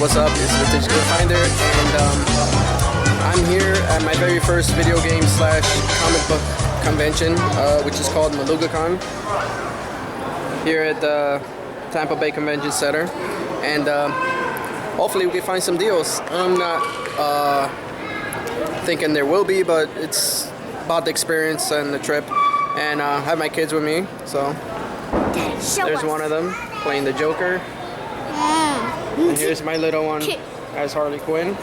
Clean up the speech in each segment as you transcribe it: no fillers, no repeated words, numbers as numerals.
what's up? It's Vintage Game Finder, and I'm here at my very first video game / comic book convention, which is called Malooga Con, here at the Tampa Bay Convention Center, and hopefully we can find some deals. I'm not thinking there will be, but it's about the experience and the trip, and I have my kids with me, so there's one of them playing the Joker. And here's my little one as Harley Quinn.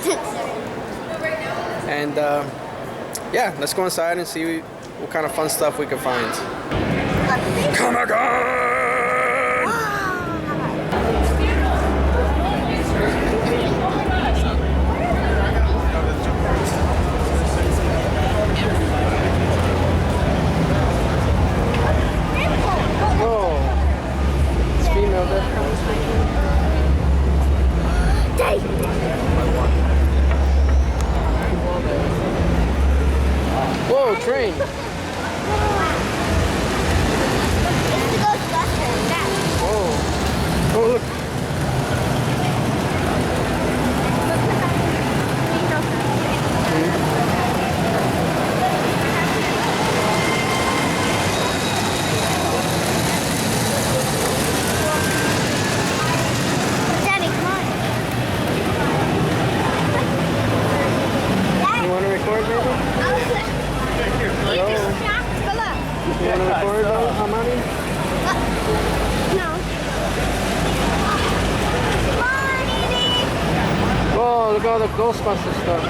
And yeah, let's go inside and see what kind of fun stuff we can find. Comic-Con! Whoa, train! Whoa! Oh, look! Daddy, come on. You want to record, baby? You want to record though, Amani? No. Whoa, look at all the Ghostbusters stuff.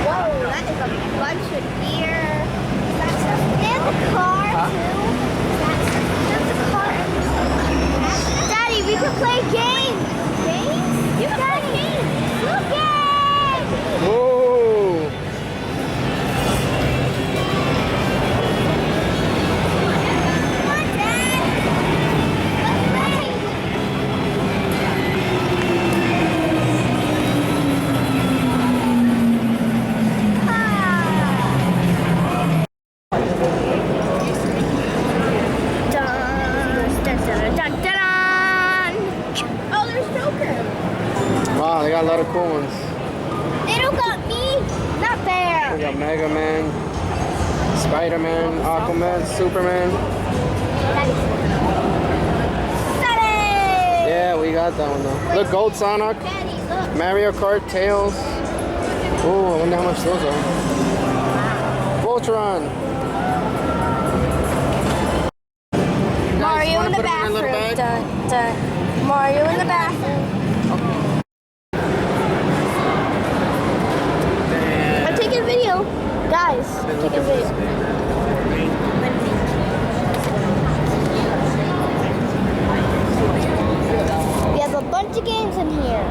Whoa, that is a bunch of beer. That's a car too. That's a car. Daddy, we can play games. Games? You can play games. Look games. Whoa! Wow, they got a lot of cool ones. They don't got me. Not fair. We got Mega Man, Spider-Man, Aquaman, Superman. Daddy. Yeah, we got that one though. Look, Gold Sonic, Daddy, look. Mario Kart, Tails. Oh, I wonder how much those are. Voltron. Mario in the bathroom. Dun, dun. Mario in the bathroom. I'm taking a video. Guys, I'm taking a video. We have a bunch of games in here.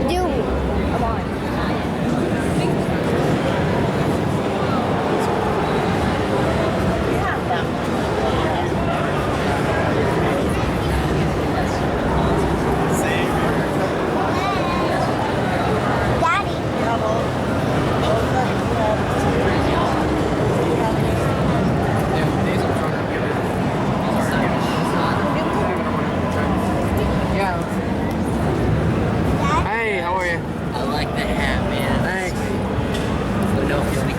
Do we? Come on.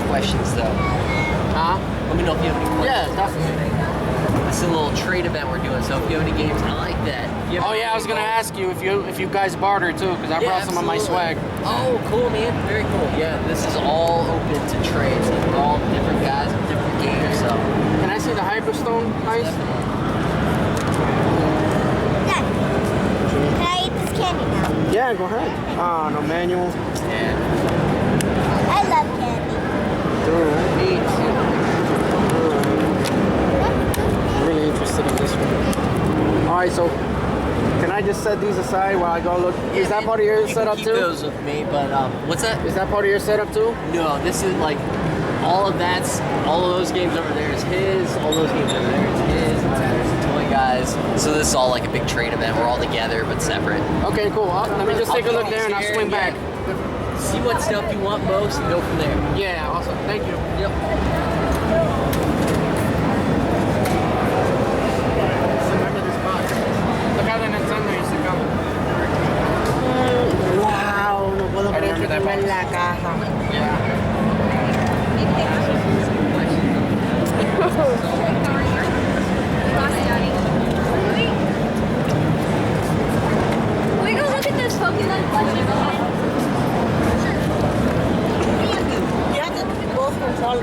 Questions though. Huh? Let me know if you have any questions. Yeah, definitely. It's a little trade event we're doing, so if you have any games, I like that. Oh yeah, I was gonna ask you if you guys barter too, because I brought some of my swag. Oh, cool, man. Very cool. Yeah, this is all open to trade. So we're all different guys with different games. So can I see the Hyperstone ice? Dad, can I eat this candy now? Yeah, go ahead. Ah, no manual. yeah. I love candy. Me too. I'm really interested in this one. Alright, so can I just set these aside while I go look? Is that part of your setup keep too? Those with me, but what's that? Is that part of your setup too? No, this is like all of those games over there is his, all those games over there is his, and then there's the toy guys. So this is all like a big trade event. We're all together but separate. Okay, cool. Let me just take a look there and I'll swing back. See what stuff you want most and go from there. Yeah, awesome. Thank you. Yep. Remember this box. Look how the Nintendo used to come.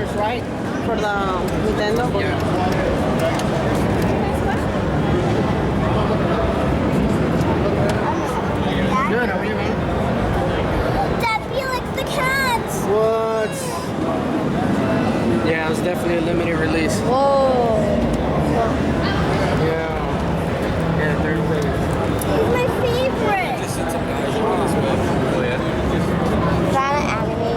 $10, right? For the Nintendo? Yeah. Good, how are you, man? Dad, Felix the cat. What? Yeah, it was definitely a limited release. Whoa. Yeah. Yeah, third place. He's my favorite. That anime.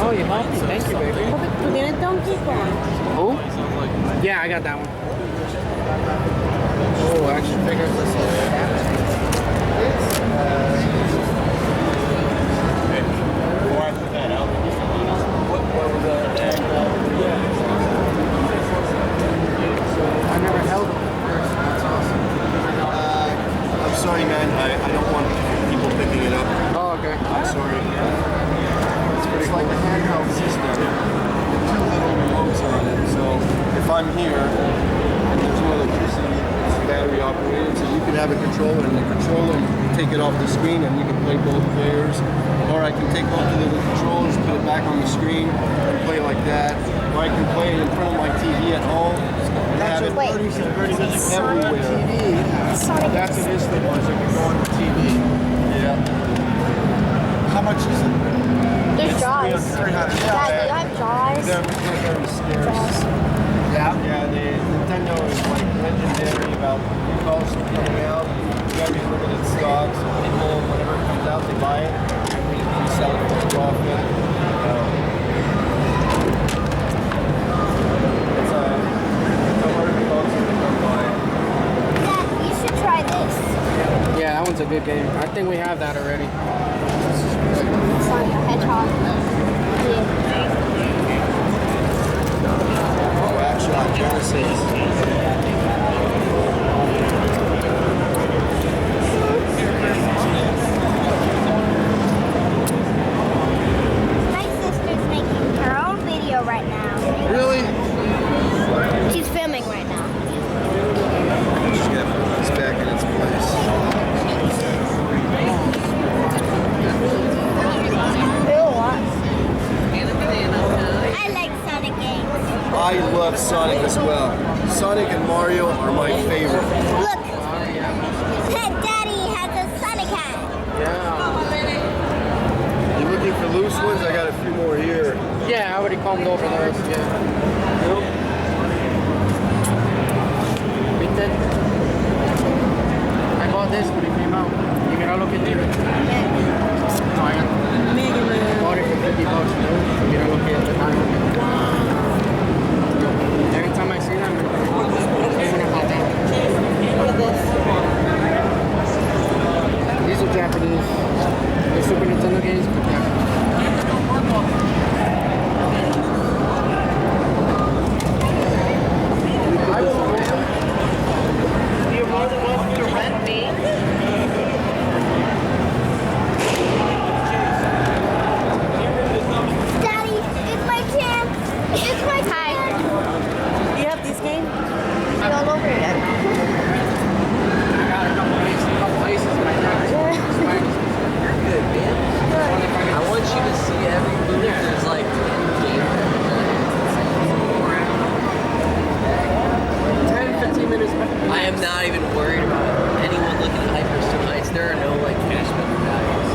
Oh, you helped me. Thank you, baby. ¿Tú tienes Donkey Kong? Oh? Yeah, I got that one. Oh, action figures. I never held them first. That's awesome. I'm sorry, man. I don't want people picking it up. Oh, okay. I'm sorry. It's like a handheld system. Two little remotes on it. So if I'm here and there's no electricity, it's battery operated. So you can have a controller and the controller, you can take it off the screen and you can play both players. Or I can take both of the controllers, put it back on the screen and play like that. Or I can play it in front of my TV at home. Have it Wait. everywhere. Sonic. That's an instant one, so it can go on the TV. Yeah. How much is it? There's Jaws. $300. Dad, do you have Jaws? They're very scarce. Jaws. Yeah? Yeah, Nintendo is like legendary about new consoles coming out. Very limited stock, so people, whenever it comes out, they buy it. We sell it for profit. It's a hard console to come by. Dad, you should try this. Yeah, that one's a good game. I think we have that already. Sonic the Hedgehog. Oh, action on Genesis. My sister's making her own video right now. Really? She's filming right now. Just gotta put this back in its place. I like Sonic games. I love Sonic as well. Sonic and Mario are my favorite. Look, Daddy has a Sonic hat. Yeah. You looking for loose ones? I got a few more here. Yeah, I already combed over those. Yeah. ¿Viste? I bought this when it came out. You mira lo que tiene. No, I bought it for $50. Mira lo que es. Every time I see them, I'm gonna buy that. These are Japanese. They're Super Nintendo games, but You're more than welcome to rent me. Daddy, it's my chance. It's my time. Do you have this game? All over it. I got a couple places right now. Good, man. I want you to see every booth. There's like 10 games. 10, 15 minutes back. I am not even worried about anyone looking at Hyper Heights. There are no like cash value values.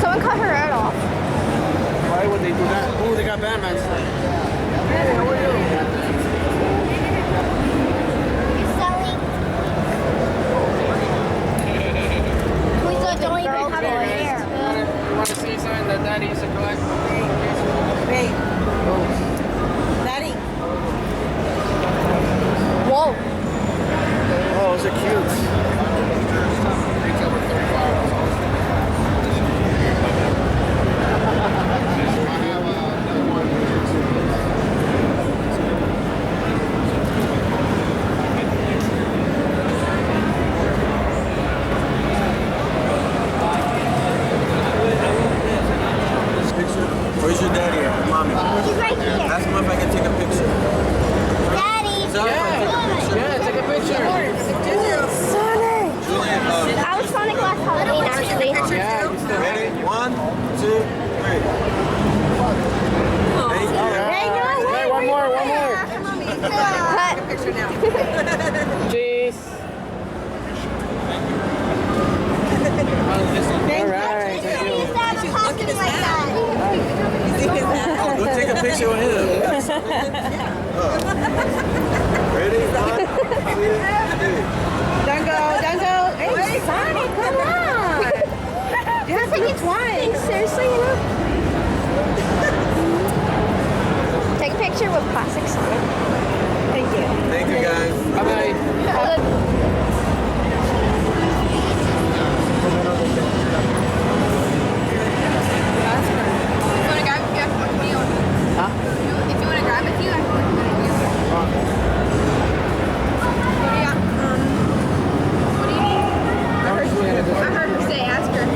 Someone cut her head off. Why would they do that? Oh, they got Batman stuff. Hey, how are you? You're selling. We don't even have a hair. You want to see something that Daddy used to collect? Hey, Daddy. Whoa. Oh, those are cute. Retail for $35. Where's your daddy at? Mommy. He's right here. Ask him if I can take a picture. Daddy. So if I take a picture, Yeah, take a picture. Son take it twice. Seriously, you know? Take a picture with plastics on it. Thank you. Thank you, guys. Bye-bye.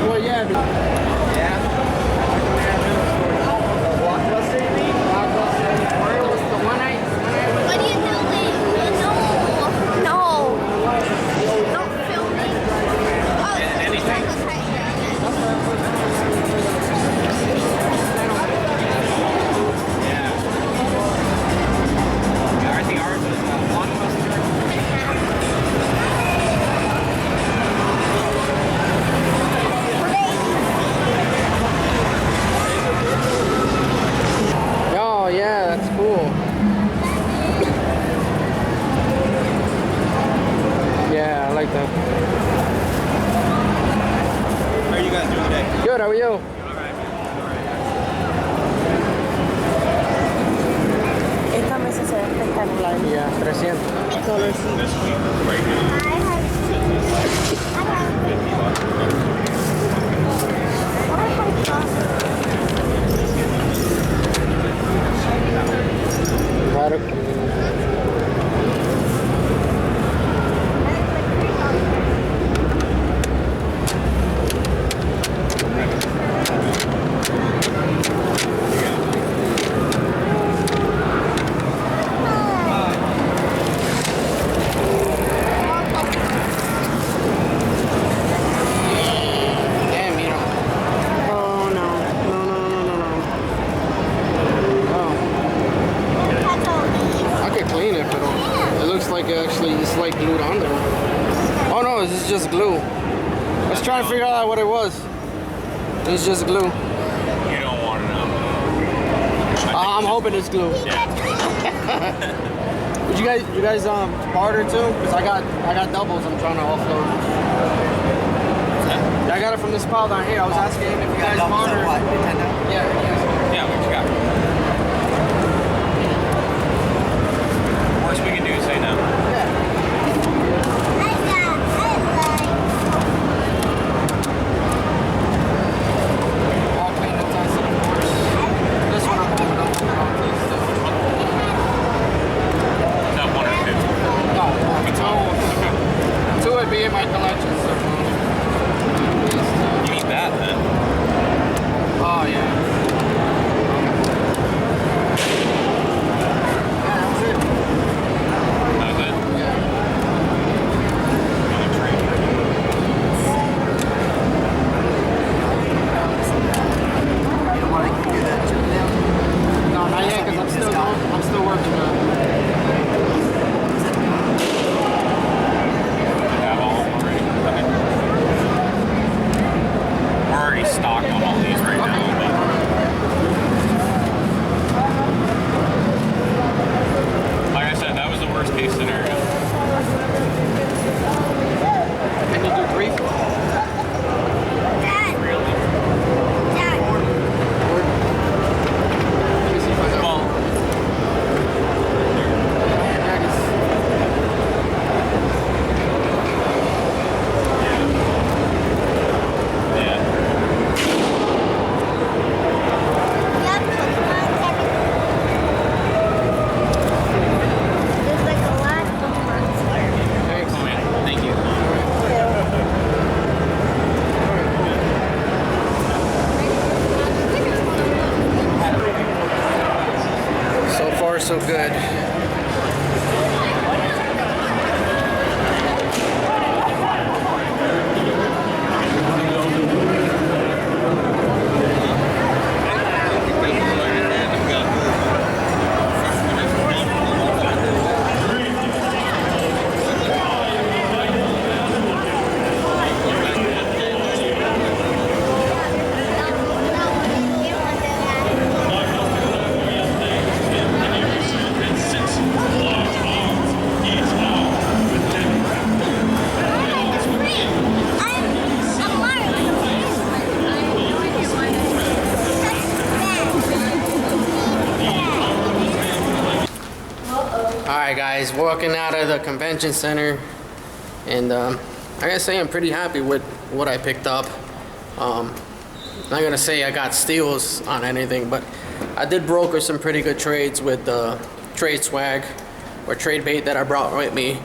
Well, yeah. What are you doing? No. Not filming. Oh, anything. Oh, yeah, that's cool. Yeah, I like that. How are you guys doing today? Good, how are you? Esta mesa se ve espectacular. Yeah, 300. Claro. Damn, you know. Oh, no. Oh, I could clean it, but it looks like it's like glued on there. Oh no, this is just glue. I was trying to figure out what it was. It's just glue. You don't want to know. I'm hoping it's glue. Would you guys barter too? Because I got doubles. I'm trying to offload. Yeah, I got it from this pile down here. I was asking if you guys barter. What? Nintendo? Yeah. Yeah, what you got? Worst we can do is say no. All clean and tested, of course. This one I'm hoping I'll taste it. Is that one or two? No, two would be in my collection. So. You need that then. Oh yeah. That's it. That was it? You don't want to do that chip down? No, not yet, because I'm still working on it. I have all of them already. Okay. We're already stocked on all these right now. But like I said, that was the worst case scenario. Can you do 3? Really? Let me see if I got Well, yeah, 'cause yeah. There's like a lot of bookmarks here. thanks. Oh man, thank you. So far, so good. guys, walking out of the convention center, and I gotta say I'm pretty happy with what I picked up. Not gonna say I got steals on anything, but I did broker some pretty good trades with trade swag or trade bait that I brought with me.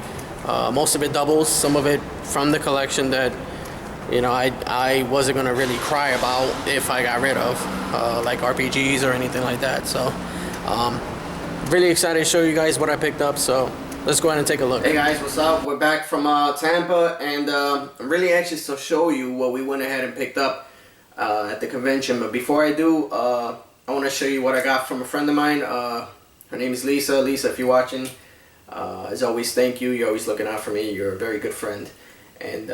Most of it doubles, some of it from the collection that, you know, I wasn't gonna really cry about if I got rid of, like RPGs or anything like that. So really excited to show you guys what I picked up, so let's go ahead and take a look. Hey guys, what's up? We're back from Tampa, and I'm really anxious to show you what we went ahead and picked up at the convention. But before I do, I want to show you what I got from a friend of mine. Her name is Lisa. Lisa, if you're watching, as always, thank you. You're always looking out for me. You're a very good friend. And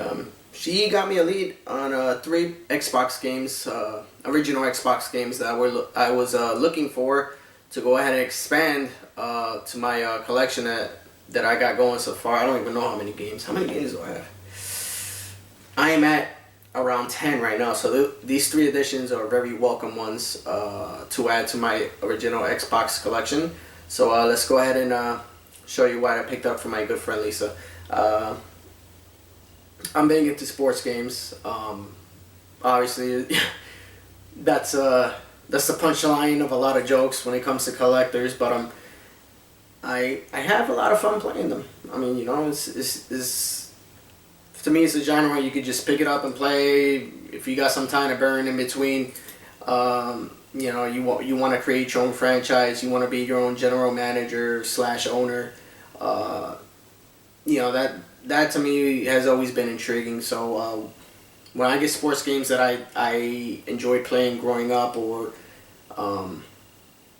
she got me a lead on 3 Xbox games, original Xbox games that I was looking for to go ahead and expand to my collection that I got going so far. I don't even know how many games. How many games do I have? I am at around 10 right now. So these 3 editions are very welcome ones to add to my original Xbox collection. So let's go ahead and show you what I picked up for my good friend Lisa. I'm big into sports games. Obviously, that's the punchline of a lot of jokes when it comes to collectors. But I have a lot of fun playing them. I mean, you know, it's to me, it's a genre you could just pick it up and play if you got some time to burn in between. You know, you want to create your own franchise. You want to be your own general manager / owner. You know, that to me has always been intriguing. So when I get sports games that I enjoyed playing growing up, or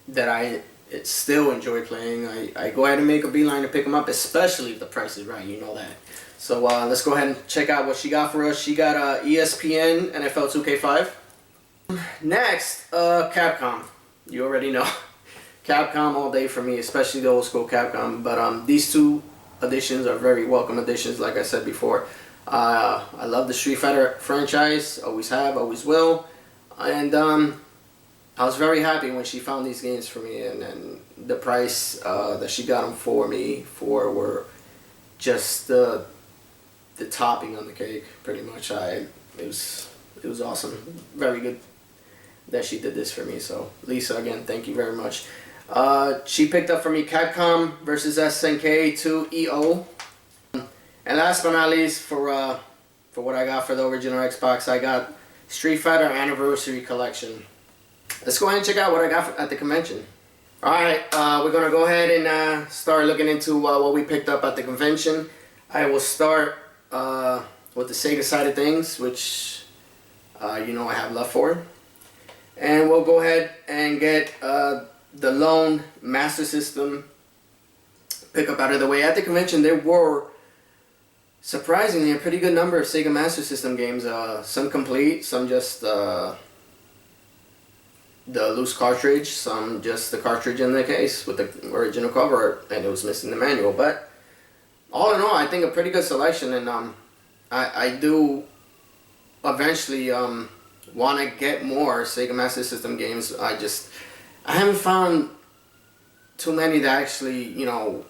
that I still enjoy playing, I go ahead and make a beeline to pick them up, especially if the price is right. You know that. So let's go ahead and check out what she got for us. She got ESPN NFL 2K5. Next, Capcom. You already know. Capcom all day for me, especially the old school Capcom. But these 2 editions are very welcome editions, like I said before. I love the Street Fighter franchise. Always have, always will. And I was very happy when she found these games for me, and the price that she got them for me for were just the topping on the cake, pretty much. It was awesome. Very good that she did this for me. So Lisa, again, thank you very much. She picked up for me Capcom versus SNK 2 EO. And last but not least, for what I got for the original Xbox, I got Street Fighter Anniversary Collection. Let's go ahead and check out what I got at the convention. Alright, we're going to go ahead and start looking into what we picked up at the convention. I will start with the Sega side of things, which you know I have love for. And we'll go ahead and get the lone Master System pickup out of the way. At the convention, there were surprisingly a pretty good number of Sega Master System games. Some complete, some just the loose cartridge, some just the cartridge in the case with the original cover, and it was missing the manual. But all in all, I think a pretty good selection, and I do eventually want to get more Sega Master System games. I haven't found too many that actually, you know,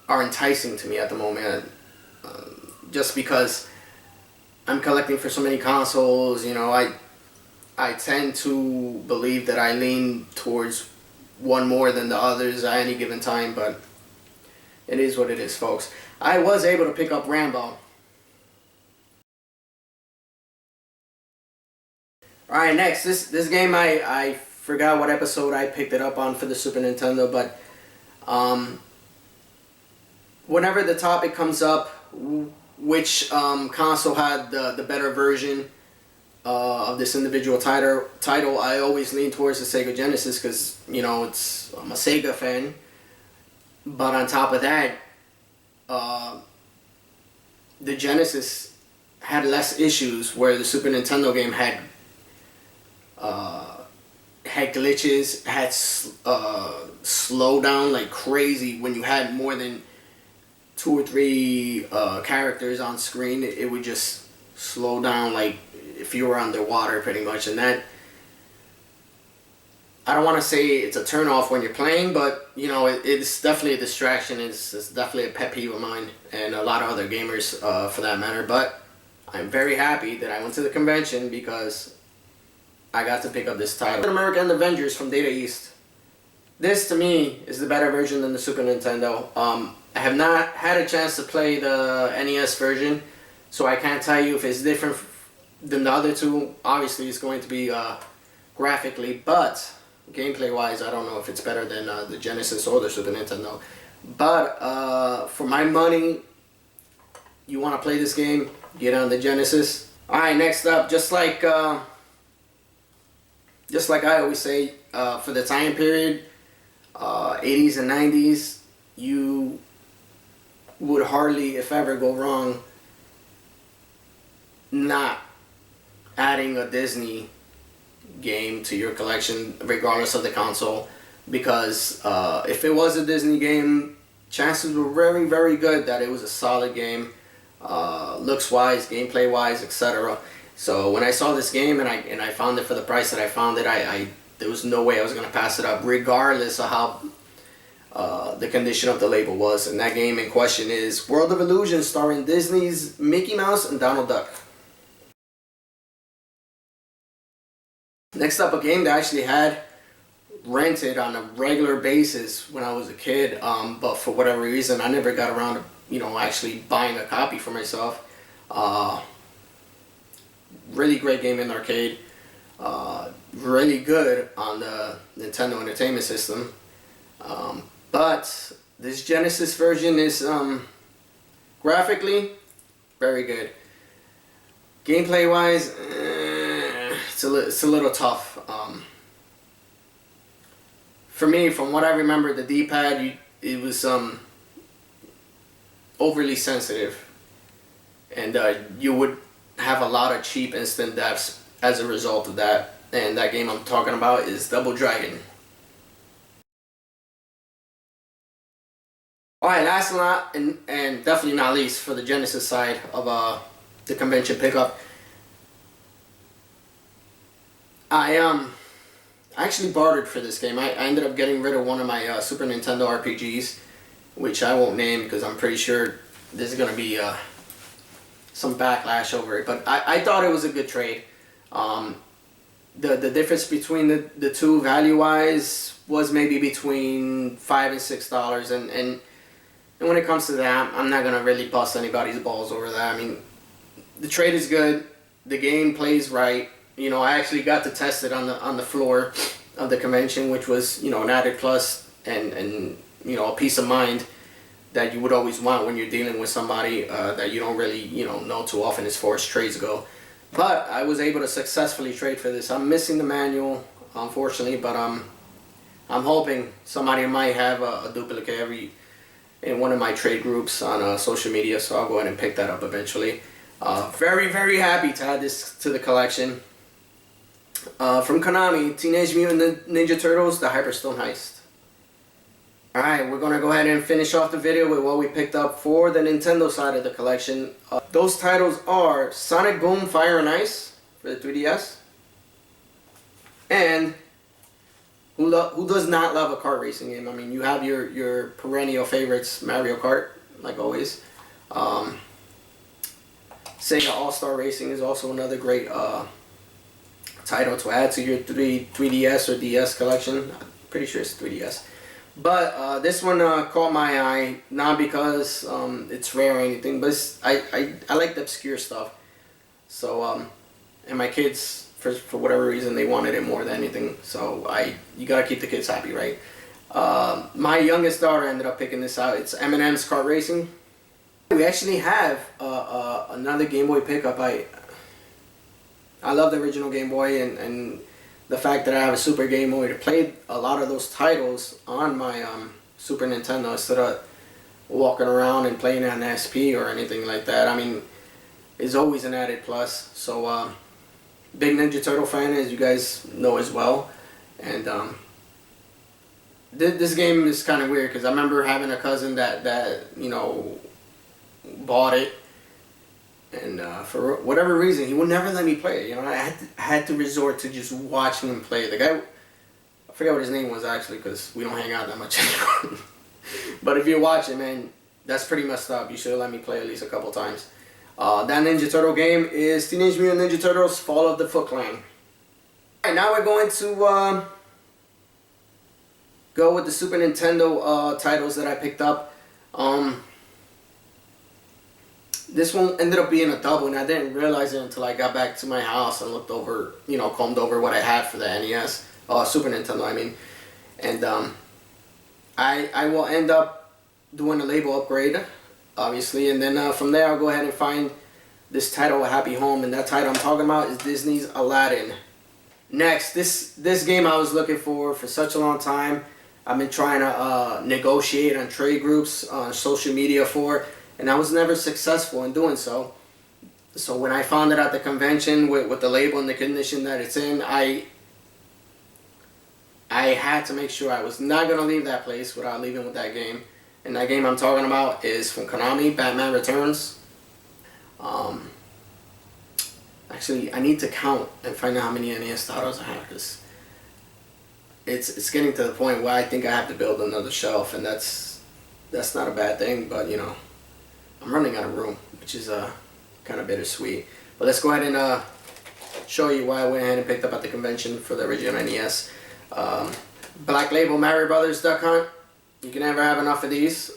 are enticing to me at the moment. Just because I'm collecting for so many consoles, you know, I tend to believe that I lean towards one more than the others at any given time, but it is what it is, folks. I was able to pick up Rambo. Alright, next, this game, I forgot what episode I picked it up on for the Super Nintendo, but whenever the topic comes up, which console had the better version of this individual title, I always lean towards the Sega Genesis because, you know, I'm a Sega fan. But on top of that, the Genesis had less issues, where the Super Nintendo game had glitches, had slow down like crazy. When you had more than 2 or 3 characters on screen, it would just slow down like if you were underwater, pretty much. And that, I don't want to say it's a turn off when you're playing, but you know, it's definitely a distraction. It's definitely a pet peeve of mine and a lot of other gamers for that matter. But I'm very happy that I went to the convention because I got to pick up this title. Captain America and the Avengers from Data East. This to me is the better version than the Super Nintendo. I have not had a chance to play the NES version, so I can't tell you if it's different than the other two. Obviously it's going to be graphically, but gameplay wise I don't know if it's better than the Genesis or the Super Nintendo. But for my money, you want to play this game, get on the Genesis. Alright, next up, just like I always say, for the time period, 80s and 90s, you would hardly, if ever, go wrong not adding a Disney game to your collection, regardless of the console, because if it was a Disney game, chances were very, very good that it was a solid game, looks wise, gameplay wise, etc. So when I saw this game and I found it for the price that I found it, there was no way I was going to pass it up, regardless of how the condition of the label was. And that game in question is World of Illusion, starring Disney's Mickey Mouse and Donald Duck. Next up, a game that I actually had rented on a regular basis when I was a kid, but for whatever reason I never got around to, you know, actually buying a copy for myself. Really great game in the arcade, really good on the Nintendo Entertainment System, but this Genesis version is graphically very good. Gameplay wise, it's a little tough. For me, from what I remember, the D-pad, it was overly sensitive, and you would have a lot of cheap instant deaths as a result of that. And that game I'm talking about is Double Dragon. Alright, last and definitely not least, for the Genesis side of the convention pickup, I actually bartered for this game. I ended up getting rid of one of my Super Nintendo RPGs, which I won't name because I'm pretty sure there's going to be some backlash over it. But I thought it was a good trade. The difference between the two value-wise was maybe between $5 and $6. And when it comes to that, I'm not going to really bust anybody's balls over that. I mean, the trade is good. The game plays right. You know, I actually got to test it on the floor of the convention, which was, you know, an added plus and you know, a peace of mind that you would always want when you're dealing with somebody that you don't really, you know too often as far as trades go. But I was able to successfully trade for this. I'm missing the manual, unfortunately, but I'm hoping somebody might have a duplicate in one of my trade groups on social media, so I'll go ahead and pick that up eventually. Very, very happy to add this to the collection. From Konami, Teenage Mutant Ninja Turtles, The Hyperstone Heist. Alright, we're going to go ahead and finish off the video with what we picked up for the Nintendo side of the collection. Those titles are Sonic Boom Fire and Ice for the 3DS. And who does not love a kart racing game? I mean, you have your perennial favorites, Mario Kart, like always. Sega All-Star Racing is also another great title to add to your 3DS or DS collection. I'm pretty sure it's 3DS. But this one caught my eye, not because it's rare or anything, but I like the obscure stuff. So, and my kids, for whatever reason, they wanted it more than anything. So you gotta keep the kids happy, right? My youngest daughter ended up picking this out. It's M&M's Kart Racing. We actually have another Game Boy pickup. I love the original Game Boy, and the fact that I have a Super Game Boy to play a lot of those titles on my Super Nintendo instead of walking around and playing on SP or anything like that, I mean, is always an added plus. So big Ninja Turtle fan, as you guys know as well. And this game is kind of weird because I remember having a cousin that you know, bought it, and for whatever reason he would never let me play it. You know, I had to resort to just watching him play. The guy, forget what his name was actually, because we don't hang out that much anymore. But if you're watching, man, that's pretty messed up. You should have let me play at least a couple times. That Ninja Turtle game is Teenage Mutant Ninja Turtles Fall of the Foot Clan. Alright, now we're going to go with the Super Nintendo titles that I picked up. This one ended up being a double, and I didn't realize it until I got back to my house and looked over, combed over what I had for the NES, Super Nintendo, I mean. And I will end up doing a label upgrade, obviously, and then from there I'll go ahead and find this title, A Happy Home, and that title I'm talking about is Disney's Aladdin. Next, this game I was looking for such a long time. I've been trying to negotiate on trade groups, on social media for, and I was never successful in doing so. So when I found it at the convention with the label and the condition that it's in, I had to make sure I was not going to leave that place without leaving with that game. And that game I'm talking about is from Konami, Batman Returns. Actually, I need to count and find out how many NES titles I have, because it's getting to the point where I think I have to build another shelf, and that's not a bad thing, but I'm running out of room, which is kind of bittersweet. But let's go ahead and show you why I went ahead and picked up at the convention for the original NES. Black Label Mario Brothers Duck Hunt. You can never have enough of these.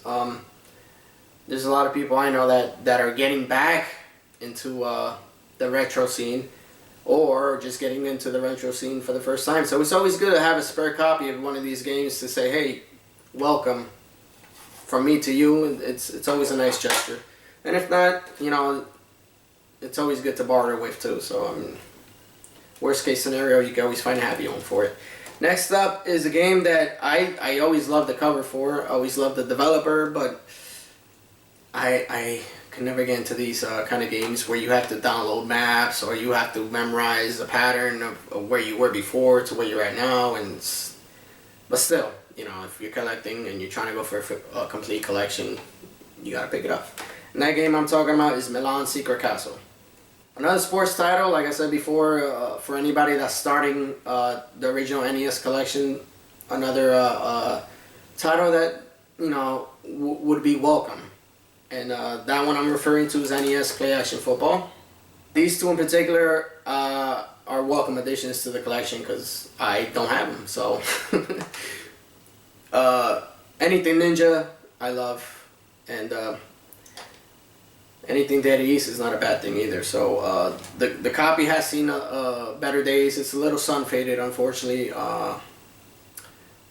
There's a lot of people I know that are getting back into the retro scene, or just getting into the retro scene for the first time. So it's always good to have a spare copy of one of these games to say, hey, welcome from me to you. It's always a nice gesture. And if not, it's always good to barter with too. So I mean, worst case scenario, you can always find a happy home for it. Next up is a game that I always loved the cover for, always loved the developer, but I can never get into these kind of games where you have to download maps or you have to memorize a pattern of where you were before to where you're at now. But still, if you're collecting and you're trying to go for a complete collection, you gotta pick it up. And that game I'm talking about is Milan Secret Castle. Another sports title, like I said before, for anybody that's starting the original NES collection, another title that would be welcome. And that one I'm referring to is NES Play Action Football. These two in particular are welcome additions to the collection because I don't have them. So anything Ninja, I love, and anything Dead East is not a bad thing either. So the copy has seen better days. It's a little sun faded, unfortunately,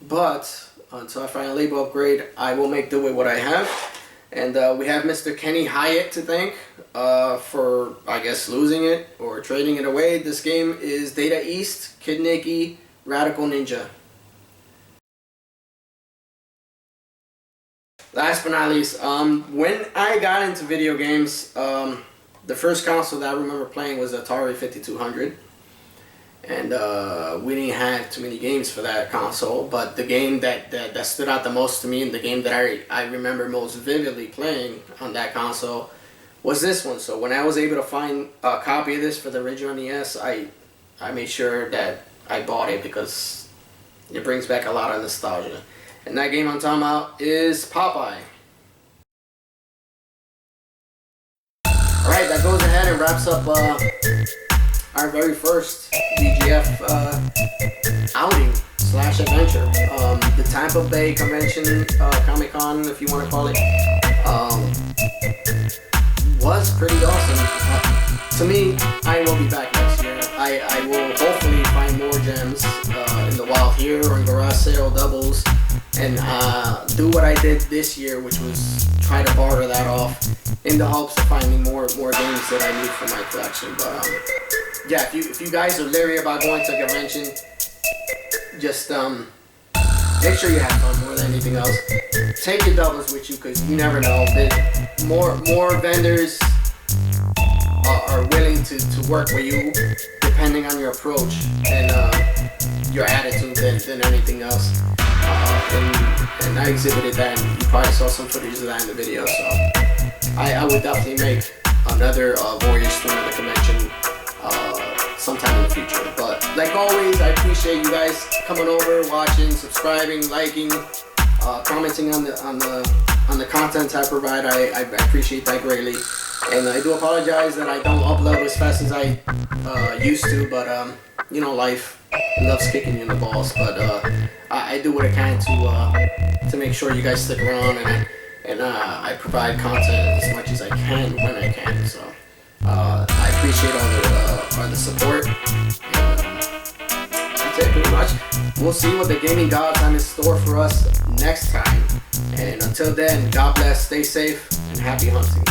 but until I find a label upgrade, I will make do with what I have. And we have Mr. Kenny Hyatt to thank for, I guess, losing it or trading it away. This game is Data East Kid Niki Radical Ninja. Last but not least, when I got into video games, the first console that I remember playing was Atari 5200. And we didn't have too many games for that console, but the game that stood out the most to me and the game that I remember most vividly playing on that console was this one. So when I was able to find a copy of this for the original NES, I made sure that I bought it because it brings back a lot of nostalgia. And that game I'm talking about is Popeye. Alright, that goes ahead and wraps up our very first BGF outing / adventure. The Tampa Bay Convention, Comic Con, if you want to call it, was pretty awesome. To me, I will be back next year. I will hopefully find more gems in the wild here or in garage sale doubles, and do what I did this year, which was try to barter that off in the hopes of finding more games that I need for my collection. But yeah, if you guys are leery about going to a convention, just make sure you have fun more than anything else. Take your doubles with you because you never know. More vendors are willing to work with you depending on your approach and your attitude than anything else. And I exhibited that, and you probably saw some footage of that in the video. So I would definitely make another voyage through the convention sometime in the future. But like always, I appreciate you guys coming over, watching, subscribing, liking, commenting on the content I provide. I appreciate that greatly. And I do apologize that I don't upload as fast as I used to, but you know, life loves kicking you in the balls. But I do what I can to make sure you guys stick around, and I provide content as much as I can when I can. So I appreciate all the support. That's it, pretty much. We'll see what the gaming gods have in store for us next time. And until then, God bless, stay safe, and happy hunting.